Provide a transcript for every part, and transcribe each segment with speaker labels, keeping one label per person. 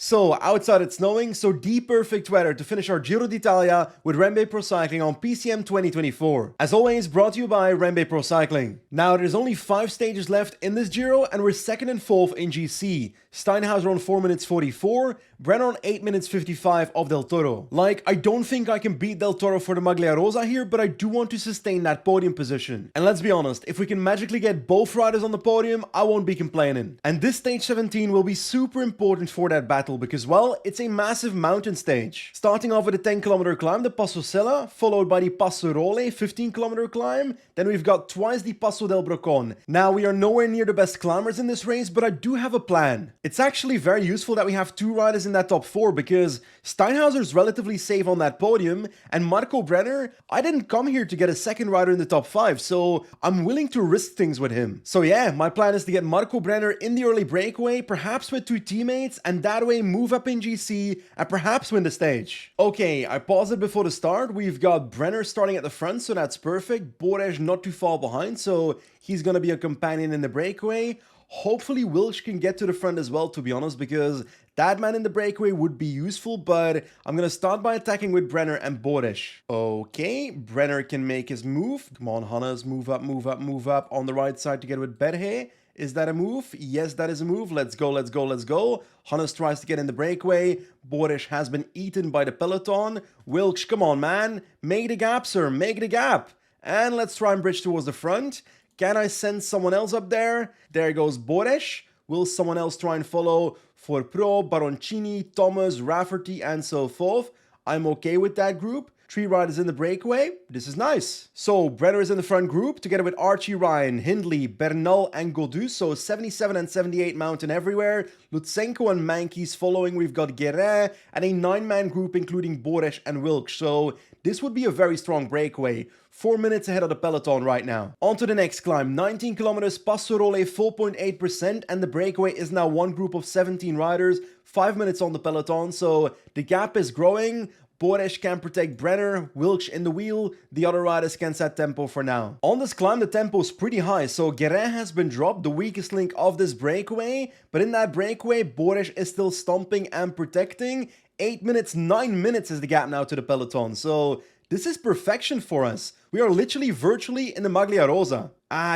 Speaker 1: So, outside it's snowing, so the perfect weather to finish our Giro d'Italia with REMBE Pro Cycling on PCM 2024. As always, brought to you by REMBE Pro Cycling. Now, there's only 5 stages left in this Giro, and we're 2nd and 4th in GC. Steinhauser on 4 minutes 44, Brenner on 8 minutes 55 of Del Toro. Like, I don't think I can beat Del Toro for the Maglia Rosa here, but I do want to sustain that podium position. And let's be honest, if we can magically get both riders on the podium, I won't be complaining. And this stage 17 will be super important for that battle because, well, it's a massive mountain stage. Starting off with a 10-kilometer climb, the Passo Sella, followed by the Passo Role, 15-kilometer climb. Then we've got twice the Passo del Brocon. Now, we are nowhere near the best climbers in this race, but I do have a plan. It's actually very useful that we have 2 riders in that top 4 because Steinhauser's relatively safe on that podium, and Marco Brenner, I didn't come here to get a second rider in the top 5, so I'm willing to risk things with him. So yeah, my plan is to get Marco Brenner in the early breakaway, perhaps with 2 teammates, and that way move up in GC and perhaps win the stage. Okay, I paused it before the start. We've got Brenner starting at the front, so that's perfect. Bores not too far behind, so he's gonna be a companion in the breakaway. Hopefully Wilch can get to the front as well, to be honest, because that man in the breakaway would be useful, but I'm gonna start by attacking with Brenner and Borish. Okay, Brenner can make his move. Come on, Hannes, move up, move up, move up on the right side to get with Berhe. Is that a move? Yes, that is a move. Let's go, let's go, let's go. Hannes tries to get in the breakaway. Borish has been eaten by the peloton. Wilch, come on, man. Make the gap, sir. Make the gap. And let's try and bridge towards the front. Can I send someone else up there? There goes Borish. Will someone else try and follow for Pro, Baroncini, Thomas, Rafferty, and so forth? I'm okay with that group. 3 riders in the breakaway. This is nice. So, Brenner is in the front group, together with Archie Ryan, Hindley, Bernal, and Godu. So, 77 and 78 mountain everywhere. Lutsenko and Mankey's following. We've got Guérin, and a 9-man group, including Borish and Wilkes. So, this would be a very strong breakaway. 4 minutes ahead of the peloton right now. On to the next climb. 19 kilometers, Passo Role 4.8%, and the breakaway is now one group of 17 riders. 5 minutes on the peloton, so the gap is growing. Borish can protect Brenner, Wilch in the wheel, the other riders can set tempo for now. On this climb, the tempo is pretty high, so Guérin has been dropped, the weakest link of this breakaway, but in that breakaway, Borish is still stomping and protecting. 8 minutes, 9 minutes is the gap now to the peloton, so this is perfection for us. We are literally virtually in the Maglia Rosa.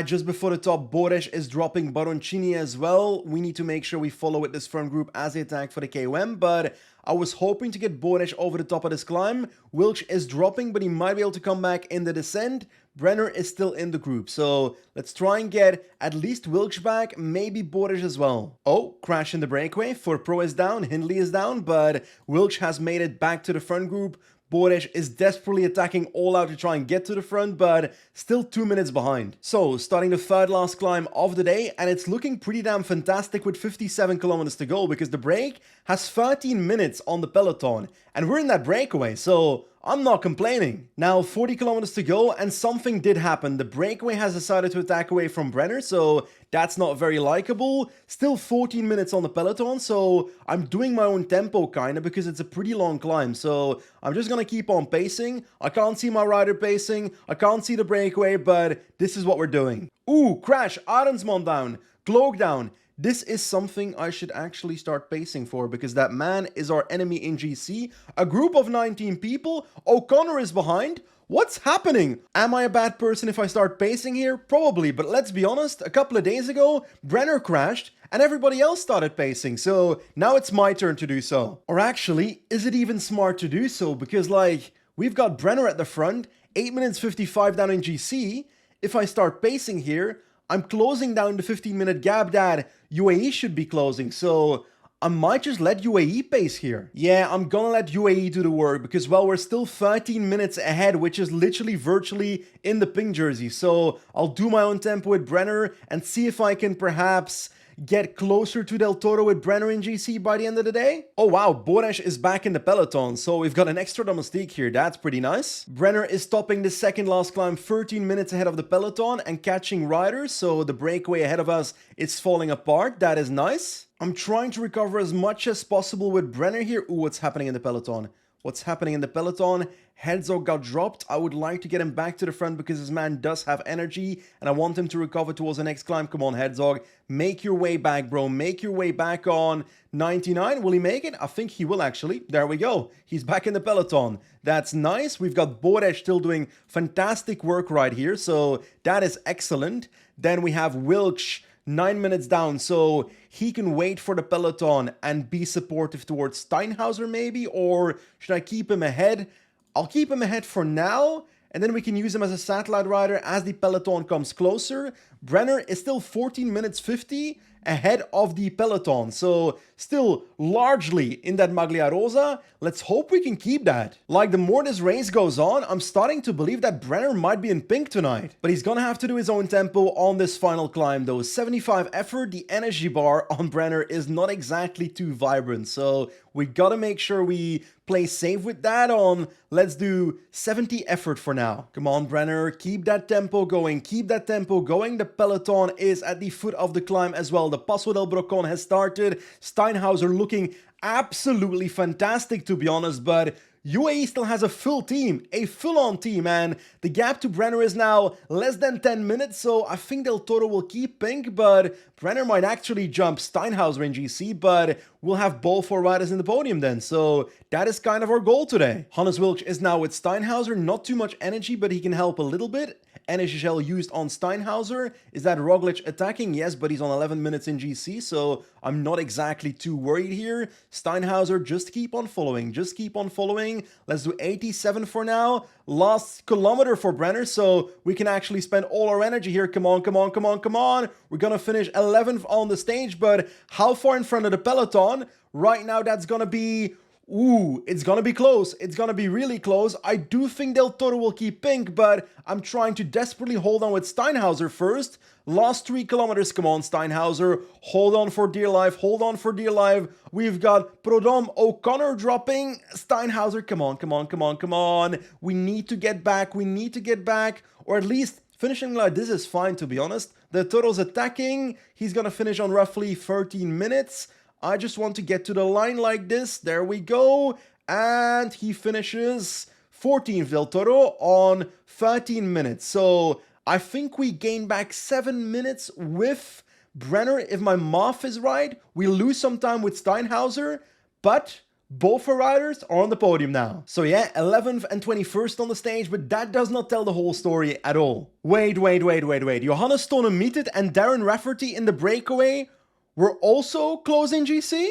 Speaker 1: Just before the top, Borish is dropping Baroncini as well. We need to make sure we follow with this front group as they attack for the KOM, but I was hoping to get Borish over the top of this climb. Wilch is dropping, but he might be able to come back in the descent. Brenner is still in the group, so let's try and get at least Wilch back, maybe Borish as well. Oh, crash in the breakaway. For Pro is down, Hindley is down, but Wilch has made it back to the front group. Borish is desperately attacking all out to try and get to the front, but still 2 minutes behind. So, starting the 3rd last climb of the day, and it's looking pretty damn fantastic with 57 kilometers to go, because the break has 13 minutes on the peloton, and we're in that breakaway, so I'm not complaining. Now, 40 kilometers to go, and something did happen. The breakaway has decided to attack away from Brenner, so that's not very likable. Still 14 minutes on the peloton, so I'm doing my own tempo kinda because it's a pretty long climb. So I'm just gonna keep on pacing. I can't see my rider pacing. I can't see the breakaway, but this is what we're doing. Ooh, crash, Arensman down, Cloak down. This is something I should actually start pacing for because that man is our enemy in GC. A group of 19 people. O'Connor is behind. What's happening? Am I a bad person if I start pacing here? Probably, but let's be honest, a couple of days ago, Brenner crashed and everybody else started pacing, so now it's my turn to do so. Or actually, is it even smart to do so? Because like, we've got Brenner at the front, 8 minutes 55 down in GC. If I start pacing here, I'm closing down the 15-minute gap that UAE should be closing, so I might just let UAE pace here. Yeah, I'm gonna let UAE do the work because, well, we're still 13 minutes ahead, which is literally virtually in the pink jersey. So I'll do my own tempo with Brenner and see if I can perhaps get closer to Del Toro with Brenner in GC by the end of the day. Oh wow, Borish is back in the peloton, so we've got an extra domestique here. That's pretty nice. Brenner is stopping the 2nd last climb 13 minutes ahead of the peloton and catching riders, so the breakaway ahead of us is falling apart. That is nice. I'm trying to recover as much as possible with Brenner here. Ooh, what's happening in the peloton? What's happening in the peloton? Herzog got dropped. I would like to get him back to the front because this man does have energy and I want him to recover towards the next climb. Come on, Herzog. Make your way back, bro. Make your way back on 99. Will he make it? I think he will actually. There we go. He's back in the peloton. That's nice. We've got Boresh still doing fantastic work right here. So that is excellent. Then we have Wilksch 9 minutes down, so he can wait for the peloton and be supportive towards Steinhauser maybe, or should I keep him ahead? I'll keep him ahead for now, and then we can use him as a satellite rider as the peloton comes closer. Brenner is still 14 minutes 50 ahead of the peloton, so still largely in that Maglia Rosa. Let's hope we can keep that. Like, the more this race goes on, I'm starting to believe that Brenner might be in pink tonight. But he's gonna have to do his own tempo on this final climb though. 75 effort, the energy bar on Brenner is not exactly too vibrant, so we gotta make sure we play safe with that on. Let's do 70 effort for now. Come on, Brenner, keep that tempo going, keep that tempo going. The peloton is at the foot of the climb as well. The Paso del Brocón has started. Steinhauser looking absolutely fantastic, to be honest, but UAE still has a full team, a full-on team, and the gap to Brenner is now less than 10 minutes, so I think Del Toro will keep pink, but Brenner might actually jump Steinhauser in GC, but we'll have both 4 riders in the podium then, so that is kind of our goal today. Hannes Wilksch is now with Steinhauser, not too much energy, but he can help a little bit. Energy Shell used on Steinhauser. Is that Roglic attacking? Yes, but he's on 11 minutes in GC, so I'm not exactly too worried here. Steinhauser, just keep on following. Just keep on following. Let's do 87 for now. Last kilometer for Brenner, so we can actually spend all our energy here. Come on, come on, come on, come on. We're gonna finish 11th on the stage, but how far in front of the peloton? Right now, that's gonna be... Ooh, it's gonna be close. It's gonna be really close. I do think Del Toro will keep pink, but I'm trying to desperately hold on with Steinhauser first. Last 3 kilometers. Come on, Steinhauser. Hold on for dear life. Hold on for dear life. We've got Prodom O'Connor dropping. Steinhauser, come on, come on, come on, come on. We need to get back. We need to get back. Or at least finishing like this is fine, to be honest. Del Toro's attacking. He's gonna finish on roughly 13 minutes. I just want to get to the line like this. There we go. And he finishes 14th, Del Toro, on 13 minutes. So I think we gain back 7 minutes with Brenner, if my math is right. We lose some time with Steinhauser, but both our riders are on the podium now. So yeah, 11th and 21st on the stage, but that does not tell the whole story at all. Wait. Johannes Stone-Mietet and Darren Rafferty in the breakaway we're also closing GC?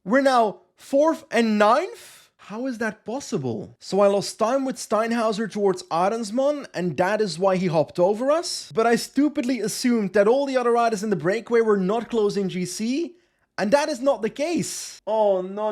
Speaker 1: We're now 4th and 9th? How is that possible? So I lost time with Steinhauser towards Arendsman, and that is why he hopped over us. But I stupidly assumed that all the other riders in the breakaway were not closing GC, and that is not the case. Oh, no.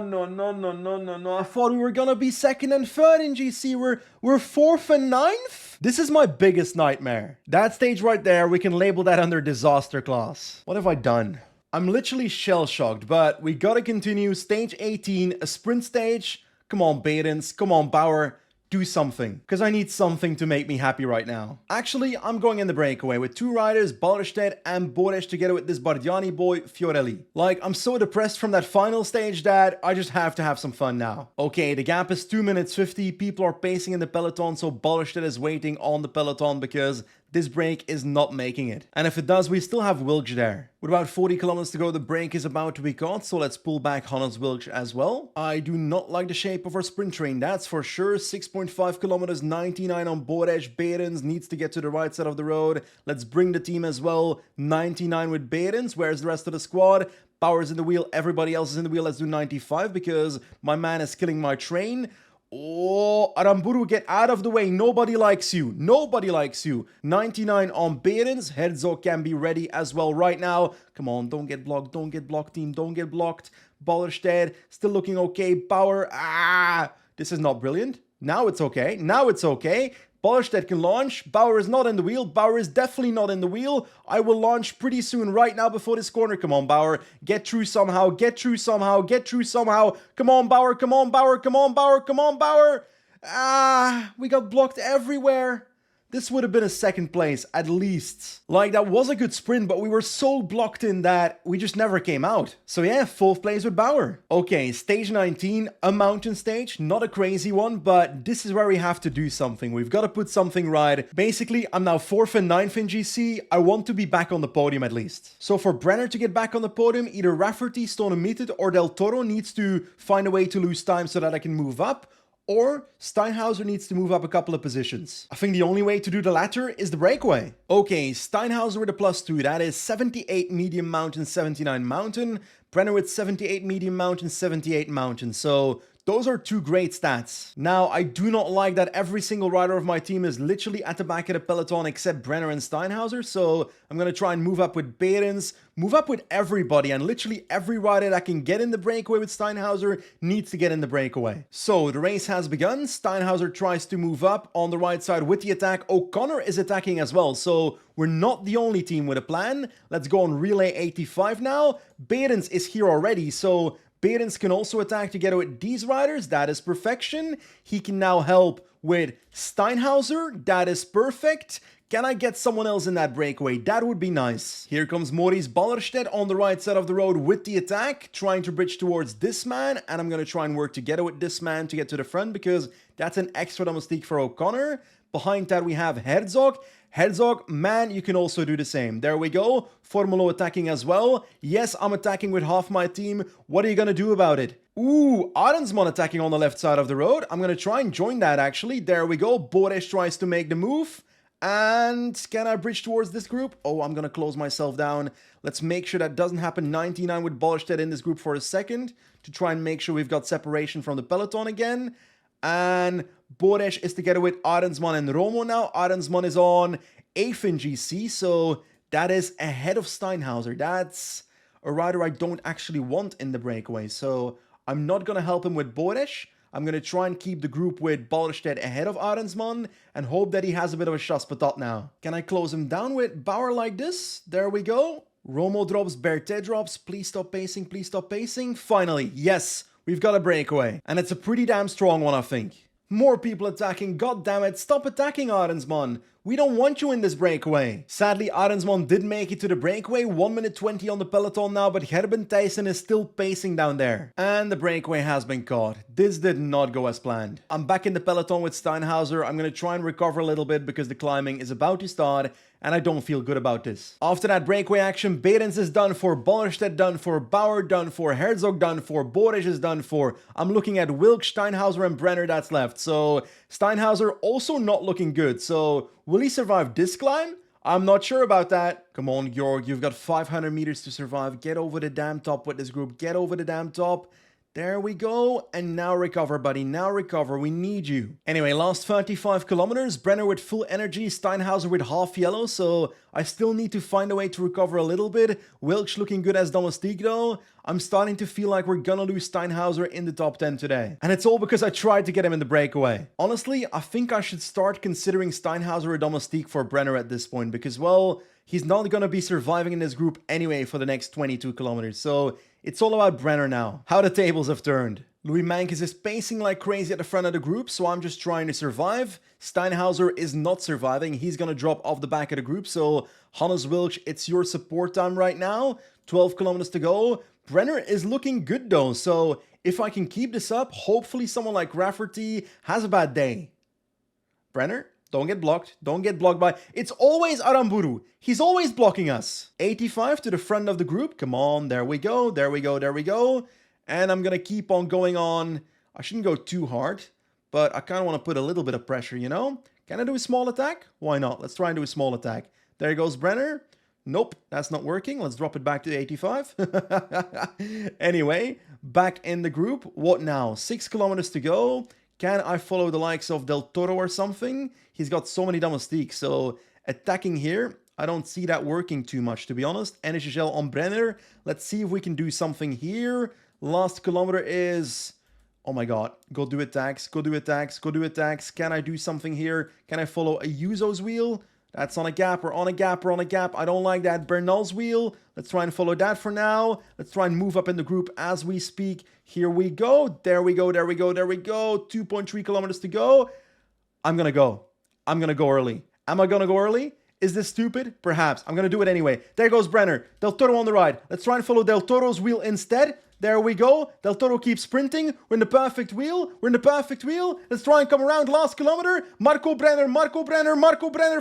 Speaker 1: I thought we were gonna be 2nd and 3rd in GC. We're 4th and 9th? This is my biggest nightmare. That stage right there, we can label that under disaster class. What have I done? I'm literally shell-shocked, but we gotta continue. Stage 18, a sprint stage. Come on, Behrens. Come on, Bauer. Do something, because I need something to make me happy right now. Actually, I'm going in the breakaway with 2 riders, Ballerstedt and Boresh, together with this Bardiani boy, Fiorelli. Like, I'm so depressed from that final stage that I just have to have some fun now. Okay, the gap is 2 minutes 50. People are pacing in the peloton, so Ballerstedt is waiting on the peloton because this break is not making it. And if it does, we still have Wilksch there. With about 40 kilometers to go, the break is about to be caught, so let's pull back Hannes Wilksch as well. I do not like the shape of our sprint train, that's for sure. 6.5 kilometers, 99 on Boresh. Behrens needs to get to the right side of the road. Let's bring the team as well. 99 with Behrens. Where's the rest of the squad? Power's in the wheel, everybody else is in the wheel. Let's do 95 because my man is killing my train. Oh, Aramburu, get out of the way. Nobody likes you. Nobody likes you. 99 on Behrens. Herzog can be ready as well right now. Come on, don't get blocked. Don't get blocked, team. Don't get blocked. Ballerstedt, still looking okay. Bauer, this is not brilliant. Now it's okay. Now it's okay. Ballerstedt can launch. Bauer is not in the wheel. Bauer is definitely not in the wheel. I will launch pretty soon, right now before this corner. Come on, Bauer. Get through somehow. Get through somehow. Get through somehow. Come on, Bauer. Come on, Bauer. Come on, Bauer. Come on, Bauer. We got blocked everywhere. this would have been a second place at least. Like, that was a good sprint, but we were so blocked in that we just never came out. So yeah, 4th place with Bauer. Okay, stage 19, a mountain stage, not a crazy one, but this is where we have to do something. We've got to put something right. Basically, I'm now 4th and 9th in GC. I want to be back on the podium at least. So for Brenner to get back on the podium, either Rafferty, Stonemeted, or Del Toro needs to find a way to lose time so that I can move up, or Steinhauser needs to move up a couple of positions. I think the only way to do the latter is the breakaway. Okay, Steinhauser with a +2, that is 78 medium mountain, 79 mountain. Brenner with 78 medium mountain, 78 mountain. So those are 2 great stats. Now, I do not like that every single rider of my team is literally at the back of the peloton except Brenner and Steinhauser, so I'm gonna try and move up with Behrens, move up with everybody, and literally every rider that can get in the breakaway with Steinhauser needs to get in the breakaway. So, the race has begun. Steinhauser tries to move up on the right side with the attack. O'Connor is attacking as well, so we're not the only team with a plan. Let's go on relay 85 now. Behrens is here already, so Behrens can also attack together with these riders. That is perfection. He can now help with Steinhauser. That is perfect. Can I get someone else in that breakaway? That would be nice. Here comes Maurice Ballerstedt on the right side of the road with the attack, trying to bridge towards this man. And I'm going to try and work together with this man to get to the front because that's an extra domestique for O'Connor. Behind that, we have Herzog. Herzog, man, you can also do the same. There we go. Formulo attacking as well. Yes, I'm attacking with half my team. What are you going to do about it? Ooh, Arensman attacking on the left side of the road. I'm going to try and join that, actually. There we go. Bores tries to make the move. And can I bridge towards this group? Oh, I'm going to close myself down. Let's make sure that doesn't happen. 99 with Ballerstedt in this group for a second to try and make sure we've got separation from the peloton again. And Bores is together with Arensman and Romo now. Arensman is on 8th in GC, so that is ahead of Steinhauser. That's a rider I don't actually want in the breakaway, so I'm not going to help him with Bores. I'm going to try and keep the group with Ballerstedt ahead of Arensman and hope that he has a bit of a chasse patate now. Can I close him down with Bauer like this? There we go. Romo drops, Berthet drops. Please stop pacing, please stop pacing. Finally, yes. We've got a breakaway, and it's a pretty damn strong one, I think. More people attacking, god damn it, stop attacking Arensman. We don't want you in this breakaway. Sadly, Arensman did make it to the breakaway, 1 minute 20 on the peloton now, but Gerben Thijssen is still pacing down there. And the breakaway has been caught. This did not go as planned. I'm back in the peloton with Steinhauser. I'm gonna try and recover a little bit because the climbing is about to start, and I don't feel good about this. After that breakaway action, Behrens is done for, Ballerstedt done for, Bauer done for, Herzog done for, Bores is done for. I'm looking at Wilk, Steinhauser, and Brenner that's left. So Steinhauser also not looking good. So will he survive this climb? I'm not sure about that. Come on, Georg, you've got 500 meters to survive. Get over the damn top with this group. Get over the damn top. There we go. And now recover, buddy. Now recover. We need you. Anyway, last 35 kilometers. Brenner with full energy. Steinhauser with half yellow. So I still need to find a way to recover a little bit. Wilkes looking good as domestique though. I'm starting to feel like we're gonna lose Steinhauser in the top 10 today. And it's all because I tried to get him in the breakaway. Honestly, I think I should start considering Steinhauser a domestique for Brenner at this point. Because, well, he's not gonna be surviving in this group anyway for the next 22 kilometers. So it's all about Brenner now. How the tables have turned. Louis Mankes is pacing like crazy at the front of the group, so I'm just trying to survive. Steinhauser is not surviving. He's going to drop off the back of the group, so Hannes Wilkes, it's your support time right now. 12 kilometers to go. Brenner is looking good though, so if I can keep this up, hopefully someone like Rafferty has a bad day. Brenner? Don't get blocked. Don't get blocked by... It's always Aramburu. He's always blocking us. 85 to the front of the group. Come on. There we go. There we go. There we go. And I'm going to keep on going on. I shouldn't go too hard, but I kind of want to put a little bit of pressure, you know? Can I do a small attack? Why not? Let's try and do a small attack. There goes Brenner. Nope, that's not working. Let's drop it back to 85. Anyway, back in the group. What now? 6 kilometers to go. Can I follow the likes of Del Toro or something? He's got so many domestiques, so attacking here, I don't see that working too much, to be honest. NHL on Brenner. Let's see if we can do something here. Last kilometer is... Oh my god. Go do attacks, go do attacks, go do attacks. Can I do something here? Can I follow a Yuzo's wheel? That's on a gap, we're on a gap, we're on a gap. I don't like that. Bernal's wheel. Let's try and follow that for now. Let's try and move up in the group as we speak. Here we go. There we go, there we go, there we go. 2.3 kilometers to go. I'm gonna go. I'm gonna go early. Am I gonna go early? Is this stupid? Perhaps. I'm gonna do it anyway. There goes Brenner. Del Toro on the right. Let's try and follow Del Toro's wheel instead. There we go. Del Toro keeps sprinting. We're in the perfect wheel. We're in the perfect wheel. Let's try and come around last kilometer. Marco Brenner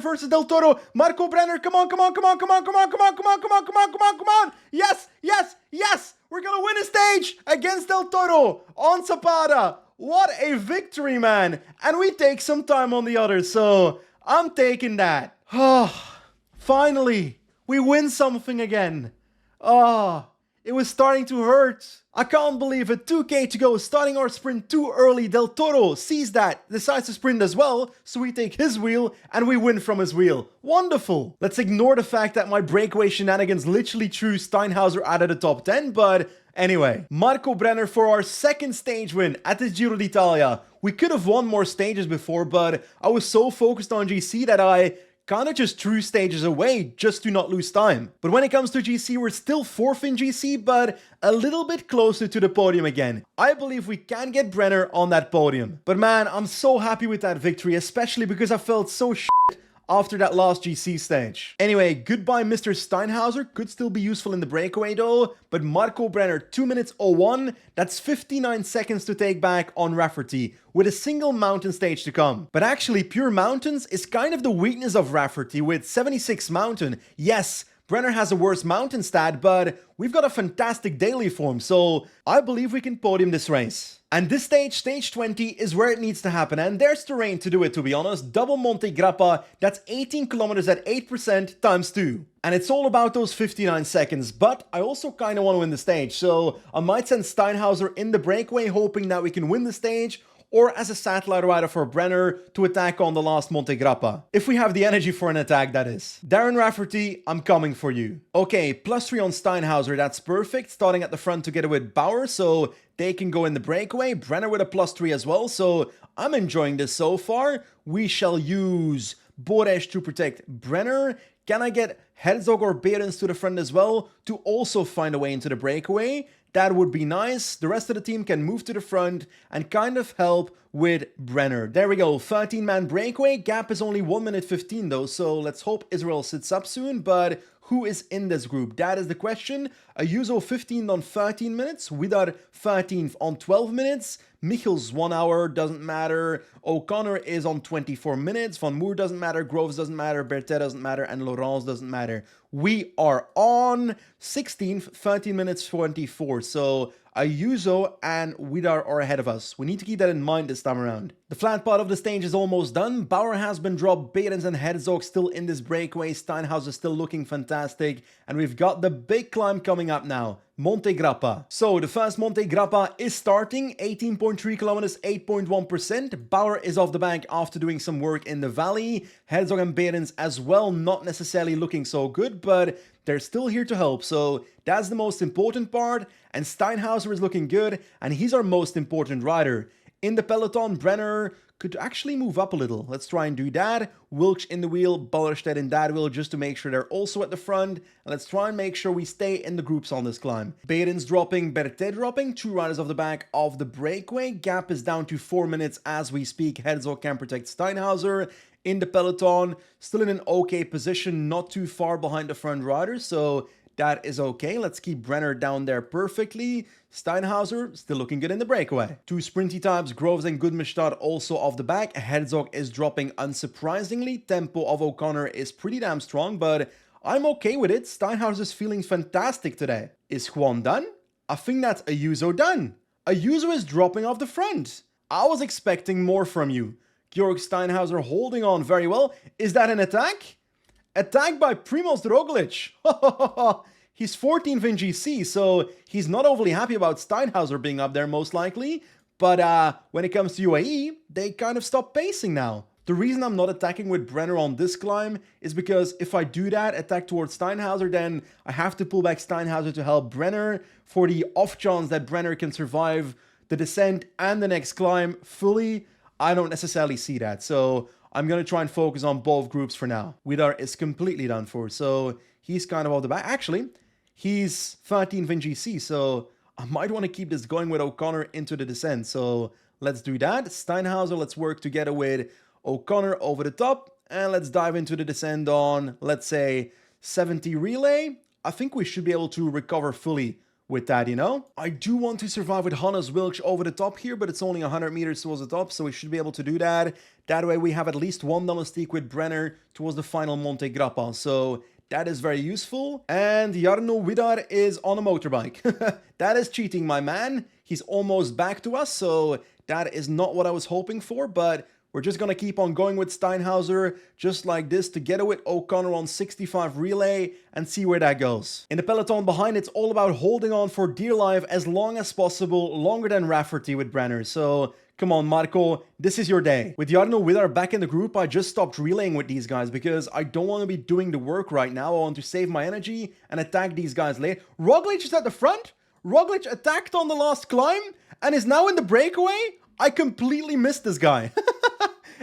Speaker 1: versus Del Toro. Marco Brenner, come on. Yes. We're gonna win a stage against Del Toro on Zapata. What a victory, man. And we take some time on the others, so I'm taking that. Finally, we win something again. It was starting to hurt. I can't believe it. 2K to go, starting our sprint too early. Del Toro sees that, decides to sprint as well, so we take his wheel and we win from his wheel. Wonderful. Let's ignore the fact that my breakaway shenanigans literally threw Steinhauser out of the top 10, but anyway. Marco Brenner for our second stage win at the Giro d'Italia. We could have won more stages before, but I was so focused on GC that I kind of just threw stages away just to not lose time. But when it comes to GC, we're still 4th in GC, but a little bit closer to the podium again. I believe we can get Brenner on that podium. But man, I'm so happy with that victory, especially because I felt so shit after that last GC stage. Anyway, goodbye Mr. Steinhauser. Could still be useful in the breakaway though. But Marco Brenner, 2 minutes 01. That's 59 seconds to take back on Rafferty, with a single mountain stage to come. But actually, pure mountains is kind of the weakness of Rafferty with 76 mountain. Yes, Brenner has a worse mountain stat, but we've got a fantastic daily form, so I believe we can podium this race. And this stage, stage 20, is where it needs to happen, and there's terrain to do it, to be honest. Double Monte Grappa, that's 18 kilometers at 8% times 2. And it's all about those 59 seconds, but I also kind of want to win the stage, so I might send Steinhauser in the breakaway, hoping that we can win the stage, or as a satellite rider for Brenner to attack on the last Monte Grappa. If we have the energy for an attack, that is. Darren Rafferty, I'm coming for you. Okay, +3 on Steinhauser, that's perfect. Starting at the front together with Bauer, so they can go in the breakaway. Brenner with a +3 as well, so I'm enjoying this so far. We shall use Bores to protect Brenner. Can I get Herzog or Behrens to the front as well to also find a way into the breakaway? That would be nice. The rest of the team can move to the front and kind of help with Brenner. There we go, 13-man breakaway. Gap is only 1 minute 15 though, so let's hope Israel sits up soon. But who is in this group? That is the question. Ayuso 15th on 13 minutes. Widar 13th on 12 minutes. Michels 1 hour, doesn't matter. O'Connor is on 24 minutes. Van Moer doesn't matter. Groves doesn't matter. Bertet doesn't matter. And Laurence doesn't matter. We are on 16th, 13 minutes 24. So Ayuso and Widar are ahead of us. We need to keep that in mind this time around. The flat part of the stage is almost done. Bauer has been dropped. Behrens and Herzog still in this breakaway. Steinhauser is still looking fantastic. And we've got the big climb coming up now. Monte Grappa. So the first Monte Grappa is starting. 18.3 kilometers, 8.1%. Bauer is off the bank after doing some work in the valley. Herzog and Behrens as well, not necessarily looking so good, but they're still here to help. So that's the most important part. And Steinhauser is looking good, and he's our most important rider. In the peloton, Brenner could actually move up a little. Let's try and do that. Wilkes in the wheel, Ballerstedt in that wheel, just to make sure they're also at the front. And let's try and make sure we stay in the groups on this climb. Behrens dropping, Bertet dropping, 2 riders off the back of the breakaway. Gap is down to 4 minutes as we speak. Herzog can protect Steinhauser. In the peloton, still in an okay position, not too far behind the front riders, so that is okay. Let's keep Brenner down there perfectly. Steinhauser still looking good in the breakaway. 2 sprinty types, Groves and Goodmestad also off the back. Herzog is dropping unsurprisingly. Tempo of O'Connor is pretty damn strong, but I'm okay with it. Steinhauser is feeling fantastic today. Is Juan done? I think that's Ayuso done. Ayuso is dropping off the front. I was expecting more from you. Georg Steinhauser holding on very well. Is that an attack? Attack by Primoz Roglic. He's 14th in GC, so he's not overly happy about Steinhauser being up there most likely. But when it comes to UAE, they kind of stop pacing now. The reason I'm not attacking with Brenner on this climb is because if I do that, attack towards Steinhauser, then I have to pull back Steinhauser to help Brenner for the off chance that Brenner can survive the descent and the next climb fully. I don't necessarily see that, so I'm going to try and focus on both groups for now. Widar is completely done for, so he's kind of off the back. Actually, he's 13th in GC, so I might want to keep this going with O'Connor into the descent. So let's do that. Steinhauser, let's work together with O'Connor over the top. And let's dive into the descent on, let's say, 70 relay. I think we should be able to recover fully with that, you know? I do want to survive with Hannes Wilkes over the top here, but it's only 100 meters towards the top, so we should be able to do that. That way we have at least one domestique with Brenner towards the final Monte Grappa, so that is very useful. And Jarno Widar is on a motorbike. That is cheating, my man. He's almost back to us, so that is not what I was hoping for, but we're just going to keep on going with Steinhauser, just like this, together with O'Connor on 65 relay, and see where that goes. In the peloton behind, it's all about holding on for dear life as long as possible, longer than Rafferty with Brenner. So come on, Marco, this is your day. With Jarno Widar back in the group, I just stopped relaying with these guys because I don't want to be doing the work right now. I want to save my energy and attack these guys late. Roglic is at the front. Roglic attacked on the last climb and is now in the breakaway. I completely missed this guy.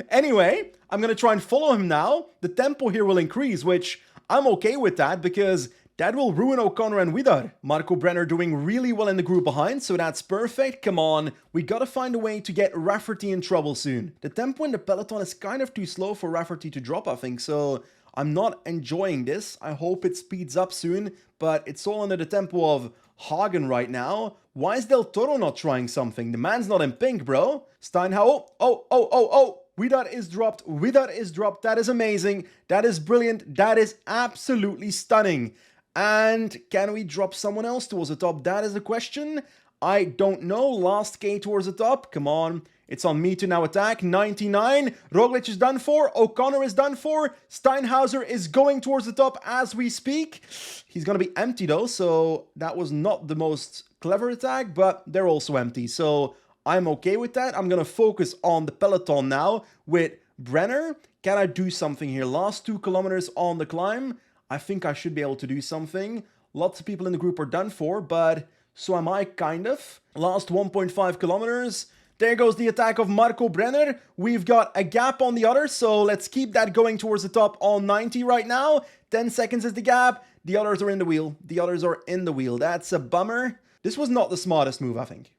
Speaker 1: Anyway, I'm going to try and follow him now. The tempo here will increase, which I'm okay with that because that will ruin O'Connor and Widar. Marco Brenner doing really well in the group behind, so that's perfect. Come on, we got to find a way to get Rafferty in trouble soon. The tempo in the peloton is kind of too slow for Rafferty to drop, I think, so I'm not enjoying this. I hope it speeds up soon, but it's all under the tempo of Hagen right now. Why is Del Toro not trying something? The man's not in pink, bro. Steinhauser, oh. Widar is dropped. Widar is dropped. That is amazing. That is brilliant. That is absolutely stunning. And can we drop someone else towards the top? That is the question. I don't know. Last K towards the top. Come on. It's on me to now attack. 99. Roglic is done for. O'Connor is done for. Steinhauser is going towards the top as we speak. He's going to be empty though, so that was not the most clever attack, but they're also empty. So I'm okay with that. I'm going to focus on the peloton now with Brenner. Can I do something here? Last 2 kilometers on the climb. I think I should be able to do something. Lots of people in the group are done for, but so am I, kind of. Last 1.5 kilometers. There goes the attack of Marco Brenner. We've got a gap on the others, so let's keep that going towards the top on 90 right now. 10 seconds is the gap. The others are in the wheel. The others are in the wheel. That's a bummer. This was not the smartest move, I think.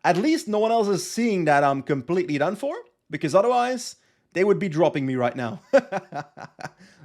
Speaker 1: At least no one else is seeing that I'm completely done for, because otherwise they would be dropping me right now.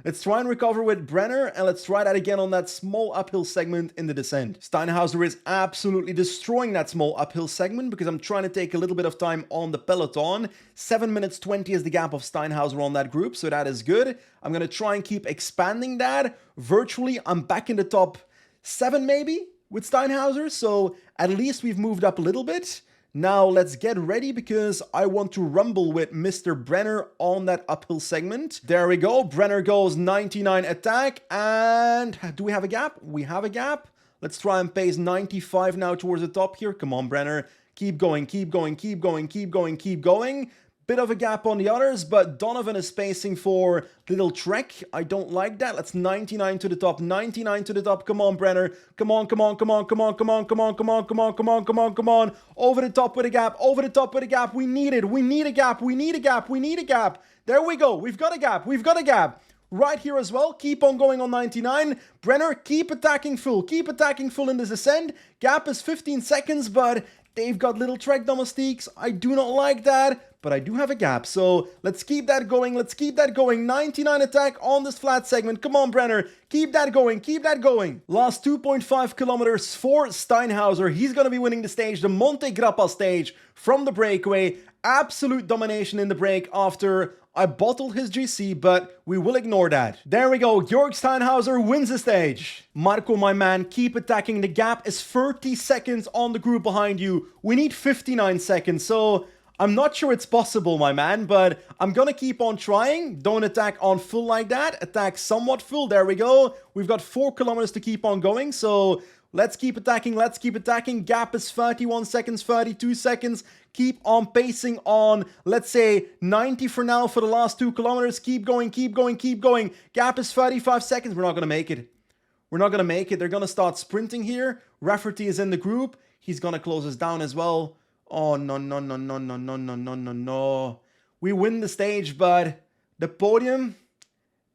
Speaker 1: Let's try and recover with Brenner, and let's try that again on that small uphill segment in the descent. Steinhauser is absolutely destroying that small uphill segment because I'm trying to take a little bit of time on the peloton. 7 minutes 20 is the gap of Steinhauser on that group, so that is good. I'm going to try and keep expanding that. Virtually, I'm back in the top 7 maybe with Steinhauser, so at least we've moved up a little bit. Now let's get ready because I want to rumble with Mr. Brenner on that uphill segment. There we go. Brenner goes 99 attack. And do we have a gap? We have a gap. Let's try and pace 95 now towards the top here. Come on, Brenner. Keep going, keep going, keep going, keep going, keep going. Bit of a gap on the others, but Donovan is spacing for little Trek. I don't like that. Let's 99 to the top, 99 to the top. Come on, Brenner. Come on, come on, come on, come on, come on, come on, come on, come on, come on, come on, come on. Over the top with a gap, over the top with a gap. We need it. We need a gap. We need a gap. We need a gap. There we go. We've got a gap. We've got a gap. Right here as well. Keep on going on 99. Brenner, keep attacking full. Keep attacking full in this ascent. Gap is 15 seconds, but they've got little Trek domestiques. I do not like that. But I do have a gap, so let's keep that going. Let's keep that going. 99 attack on this flat segment. Come on, Brenner. Keep that going. Keep that going. Last 2.5 kilometers for Steinhauser. He's going to be winning the stage, the Monte Grappa stage from the breakaway. Absolute domination in the break after I bottled his GC, but we will ignore that. There we go. Jörg Steinhauser wins the stage. Marco, my man, keep attacking. The gap is 30 seconds on the group behind you. We need 59 seconds, so I'm not sure it's possible, my man, but I'm gonna keep on trying. Don't attack on full like that. Attack somewhat full. There we go. We've got 4 kilometers to keep on going, so let's keep attacking. Let's keep attacking. Gap is 31 seconds, 32 seconds. Keep on pacing on, let's say, 90 for now for the last 2 kilometers. Keep going, keep going, keep going. Gap is 35 seconds. We're not gonna make it. We're not gonna make it. They're gonna start sprinting here. Rafferty is in the group. He's gonna close us down as well. Oh, no, no, no, no, no, no, no, no, no, no. We win the stage, but the podium,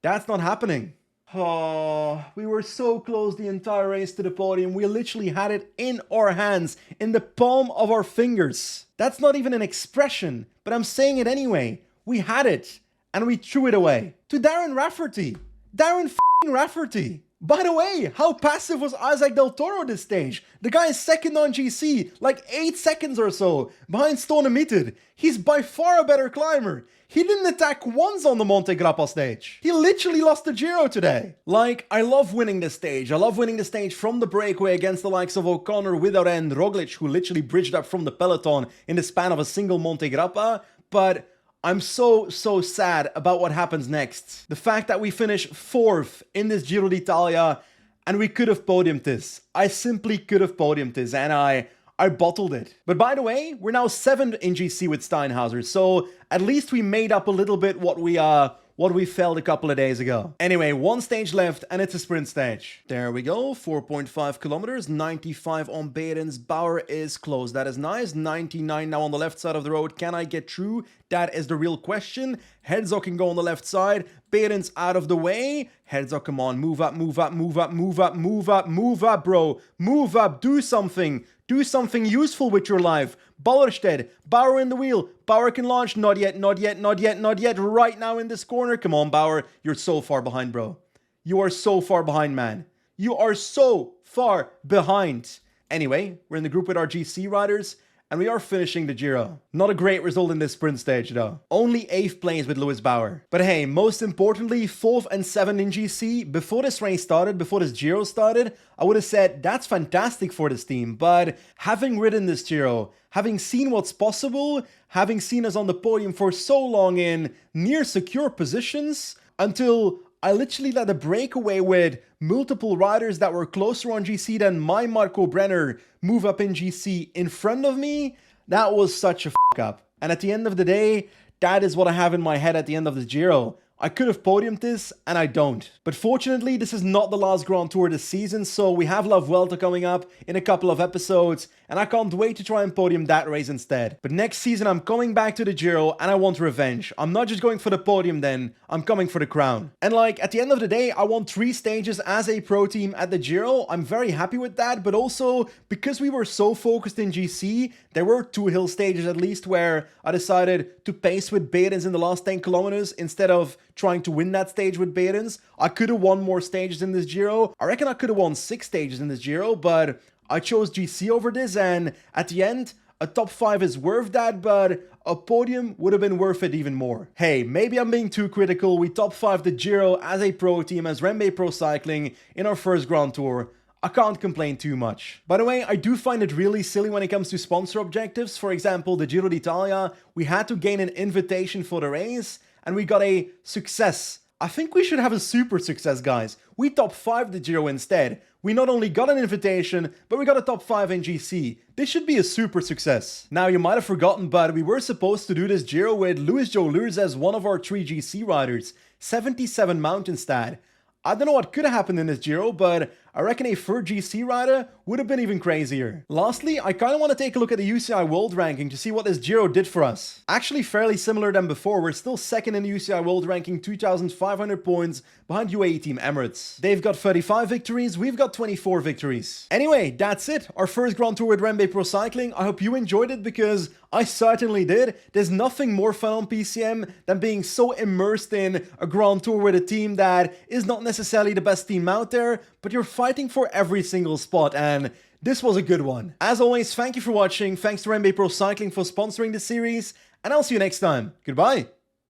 Speaker 1: that's not happening. Oh, we were so close the entire race to the podium. We literally had it in our hands, in the palm of our fingers. That's not even an expression, but I'm saying it anyway. We had it, and we threw it away to Darren Rafferty. Darren f***ing Rafferty. By the way, how passive was Isaac Del Toro this stage? The guy is second on GC, like 8 seconds or so, behind Stone Emitted. He's by far a better climber. He didn't attack once on the Monte Grappa stage. He literally lost the Giro today. Like, I love winning this stage. I love winning the stage from the breakaway against the likes of O'Connor, Without and Roglic, who literally bridged up from the peloton in the span of a single Monte Grappa. But I'm so sad about what happens next. The fact that we finish 4th in this Giro d'Italia, and we could have podiumed this. I simply could have podiumed this, and I bottled it. But by the way, we're now 7th in GC with Steinhauser, so at least we made up a little bit what we felt a couple of days ago. Anyway, 1 stage left, and it's a sprint stage. There we go, 4.5 kilometers, 95 on Behrens. Bauer is close. That is nice. 99 now on the left side of the road. Can I get through? That is the real question. Herzog can go on the left side. Behrens out of the way. Herzog, come on, move up, move up, move up, move up, move up, move up, bro. Move up, do something. Do something useful with your life. Ballerstedt, Bauer in the wheel. Bauer can launch. Not yet, not yet, not yet, not yet. Right now in this corner. Come on, Bauer. You're so far behind, bro. You are so far behind, man. You are so far behind. Anyway, we're in the group with our GC riders, and we are finishing the Giro. Not a great result in this sprint stage, though. Only 8th place with Lewis Bauer. But hey, most importantly, 4th and 7th in GC. Before this race started, before this Giro started, I would have said that's fantastic for this team. But having ridden this Giro, having seen what's possible, having seen us on the podium for so long in near secure positions, until I literally let a breakaway with multiple riders that were closer on GC than my Marco Brenner move up in GC in front of me. That was such a up. And at the end of the day, that is what I have in my head at the end of the Giro. I could have podiumed this, and I don't. But fortunately, this is not the last Grand Tour this season, so we have La Vuelta coming up in a couple of episodes, and I can't wait to try and podium that race instead. But next season, I'm coming back to the Giro, and I want revenge. I'm not just going for the podium then, I'm coming for the crown. And like, at the end of the day, I won 3 stages as a pro team at the Giro. I'm very happy with that, but also, because we were so focused in GC, there were 2 hill stages at least where I decided to pace with Behrens in the last 10 kilometers instead of trying to win that stage with Behrens. I could have won more stages in this Giro. I reckon I could have won 6 stages in this Giro, but I chose GC over this, and at the end, a top 5 is worth that, but a podium would have been worth it even more. Hey, maybe I'm being too critical. We top 5 the Giro as a pro team, as REMBE Pro Cycling in our first Grand Tour. I can't complain too much. By the way, I do find it really silly when it comes to sponsor objectives. For example, the Giro d'Italia, we had to gain an invitation for the race, and we got a success. I think we should have a super success, guys. We top 5 the Giro instead. We not only got an invitation, but we got a top 5 in GC. This should be a super success. Now, you might have forgotten, but we were supposed to do this Giro with Luis Joe Lurs as one of our 3 GC riders. 77 mountain stat. I don't know what could have happened in this Giro, but I reckon a third GC rider would have been even crazier. Lastly, I kind of want to take a look at the UCI World Ranking to see what this Giro did for us. Actually fairly similar than before, we're still 2nd in the UCI World Ranking, 2,500 points behind UAE Team Emirates. They've got 35 victories, we've got 24 victories. Anyway, that's it, our first Grand Tour with REMBE Pro Cycling. I hope you enjoyed it because I certainly did. There's nothing more fun on PCM than being so immersed in a Grand Tour with a team that is not necessarily the best team out there, but you're fighting for every single spot, and this was a good one. As always, thank you for watching, thanks to REMBE Pro Cycling for sponsoring this series, and I'll see you next time. Goodbye!